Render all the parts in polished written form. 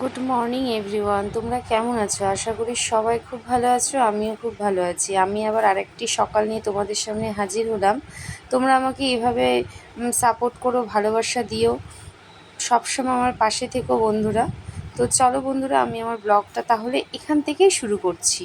Good morning everyone, তোমরা কেমন আছো? আশা করি সবাই খুব ভালো আছো, আমিও খুব ভালো আছি। আমি আবার আরেকটি সকাল নিয়ে তোমাদের সামনে হাজির হলাম। তোমরা আমাকে এভাবে সাপোর্ট করো, ভালোবাসা দিও, সবসময় আমার পাশে থেকো বন্ধুরা। তো চলো বন্ধুরা, আমি আমার ব্লগটা তাহলে এখান থেকেই শুরু করছি।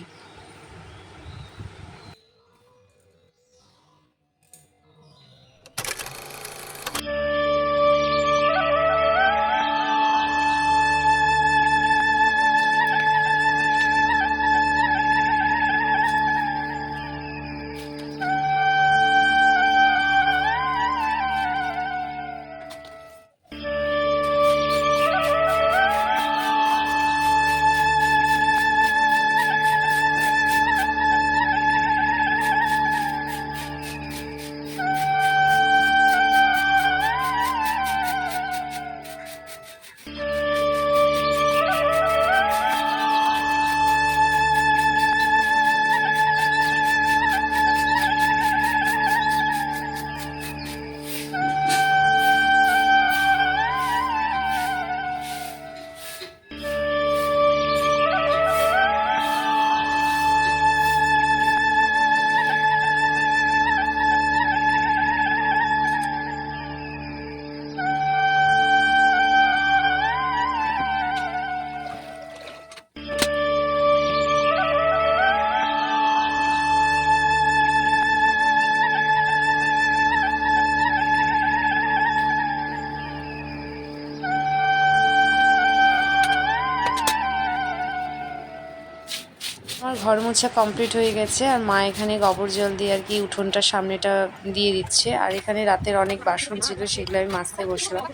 আমার ঘর মোছা কমপ্লিট হয়ে গেছে, আর মা এখানে গোবর জল দিয়ে আর কি উঠোনটার সামনেটা দিয়ে দিচ্ছে। আর এখানে রাতের অনেক বাসন ছিল, সেগুলো আমি মাজতে বসলাম।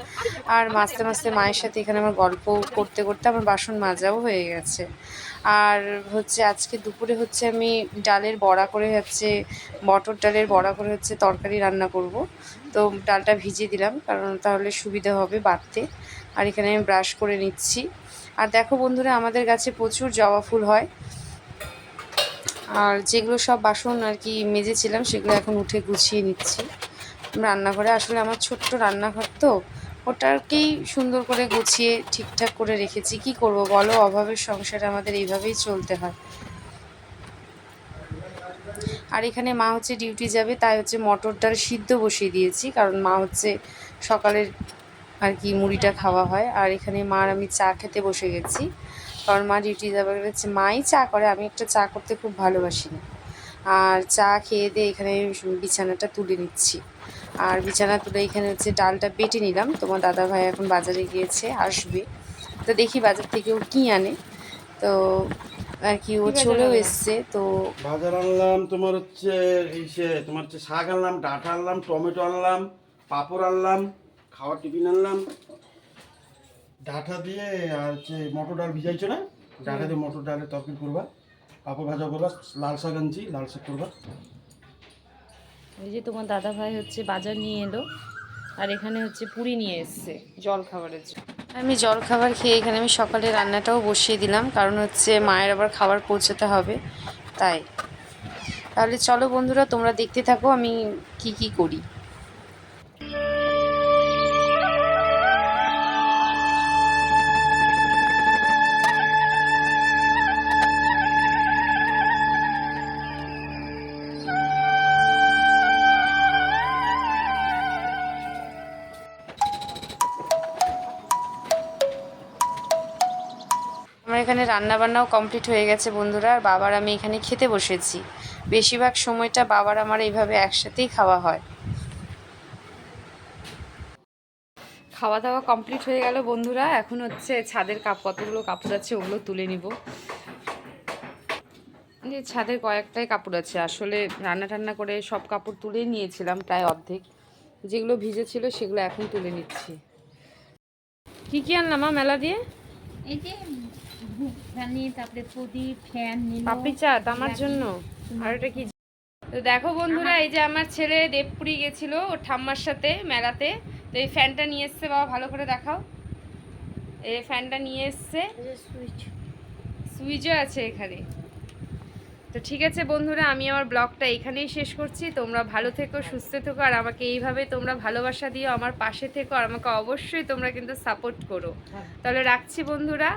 আর মাজতে মাজতে মায়ের সাথে এখানে আমার গল্প করতে করতে আমার বাসন মাজাও হয়ে গেছে। আর হচ্ছে আজকে দুপুরে হচ্ছে আমি ডালের বড়া করে মটর ডালের বড়া করে তরকারি রান্না করব। তো ডালটা ভিজিয়ে দিলাম, কারণ তাহলে সুবিধা হবে বাটতে। আর এখানে আমি ব্রাশ করে নিচ্ছি। আর দেখো বন্ধুরা, আমাদের গাছে প্রচুর জবা ফুল হয়। আর যেগুলো সব বাসন আর কি মেজেছিলাম, সেগুলো এখন উঠে গুছিয়ে নিচ্ছি রান্নাঘরে। আসলে আমার ছোট্ট রান্নাঘর তো, ওটাকেই সুন্দর করে গুছিয়ে ঠিকঠাক করে রেখেছি। কি করব বলো, অভাবের সংসারে আমাদের এইভাবেই চলতে হয়। আর এখানে মা হচ্ছে ডিউটি যাবে, তাই হচ্ছে মটর ডাল সিদ্ধ বসিয়ে দিয়েছি, কারণ মা হচ্ছে সকালের আর কি মুড়িটা খাওয়া হয়। আর এখানে মা আর আমি চা খেতে বসে গেছি, কারণ মা ডিউটি যাবে হচ্ছে, মাই চা করে, আমি একটা চা করতে খুব ভালোবাসি না। আর চা খেয়ে দিয়ে এখানে বিছানাটা তুলে নিচ্ছি। আর বিছানা তুলে এখানে হচ্ছে ডালটা বেটে নিলাম। তোমার দাদা ভাই এখন বাজারে গিয়েছে, আসবে। তো দেখি বাজার থেকে ও কী আনে। তো আর কি ও চলেও এসছে। তো বাজার আনলাম তোমার হচ্ছে তোমার হচ্ছে শাক আনলাম, ডাঁটা আনলাম, টমেটো আনলাম, পাঁপড় আনলাম, খাওয়ার টিফিন আনলাম ডাঁটা দিয়ে। আর হচ্ছে মটর ডাল ভিজাইছো না, ডাঁটা দিয়ে মটর ডালের তরকারি করবা, পাঁপড় ভাজা করবা, লাল শাক আনছি, লাল শাক করবা। এই যে তোমার দাদা ভাই হচ্ছে বাজার নিয়ে এলো, আর এখানে হচ্ছে পুরি নিয়ে এসছে জল খাবারের জন্য। আমি জল খাবার খেয়ে এখানে আমি সকালে রান্নাটাও বসিয়ে দিলাম, কারণ হচ্ছে মায়ের আবার খাবার পৌঁছাতে হবে। তাই তাহলে চলো বন্ধুরা, তোমরা দেখতে থাকো আমি কি করি। আমার এখানে রান্নাবান্নাও কমপ্লিট হয়ে গেছে বন্ধুরা, আর বাবার আমি এখানে খেতে বসেছি। বেশিরভাগ সময়টা বাবার আমার এইভাবে একসাথেই খাওয়া হয়। খাওয়া দাওয়া কমপ্লিট হয়ে গেল বন্ধুরা, এখন হচ্ছে ছাদের কতগুলো কাপড় আছে ওগুলো তুলে নিব। যে ছাদের কয়েকটাই কাপড় আছে, আসলে রান্না টান্না করে সব কাপড় তুলে নিয়েছিলাম প্রায় অর্ধেক। যেগুলো ভিজে ছিল সেগুলো এখন তুলে নিচ্ছি। কি আনলাম মা মেলা দিয়ে? এই যে ধূপদানি, তারপরে প্রদীপ, ফ্যান নিল, পাপড়ি চাট আমার জন্য। আর এটা কি? তো দেখো বন্ধুরা, এই যে আমার ছেলে দেবপুরি গেছিল ওর ঠাম্মার সাথে মেলাতে। তো এই ফ্যানটা নিয়ে এসছে, বাবা ভালো করে দেখাও। এই ফ্যানটা নিয়ে এসছে, সুইচও আছে এখানে। তো ঠিক আছে বন্ধুরা, আমি আমার ব্লগটা এখানেই শেষ করছি। তোমরা ভালো থেকো, সুস্থ থেকো, আর আমাকে এইভাবে তোমরা ভালোবাসা দিও, আমার পাশে থেকো, আর আমাকে অবশ্যই তোমরা কিন্তু সাপোর্ট করো। তাহলে রাখছি বন্ধুরা।